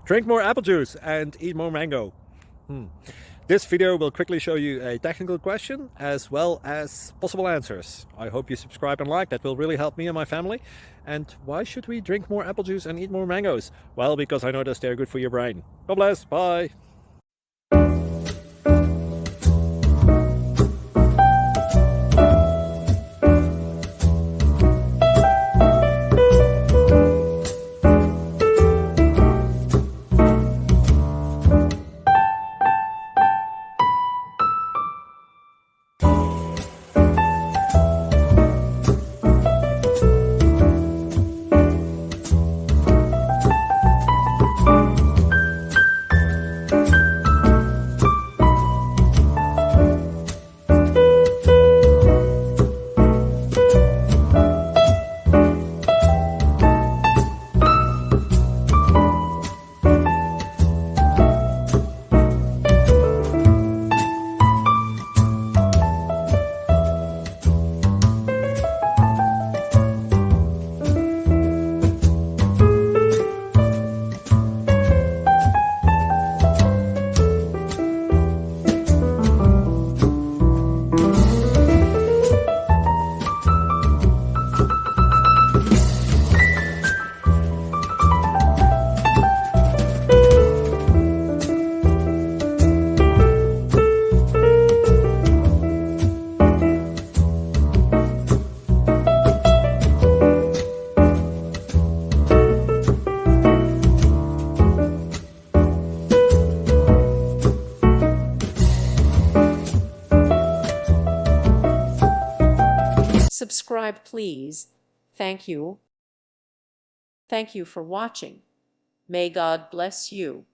Drink more apple juice and eat more mango. This video will quickly show you a technical question as well as possible answers. I hope you subscribe and like, that will really help me and my family. And why should we drink more apple juice and eat more mangoes? Well, because I noticed they're good for your brain. God bless, bye. Subscribe, please. Thank you. Thank you for watching. May God bless you.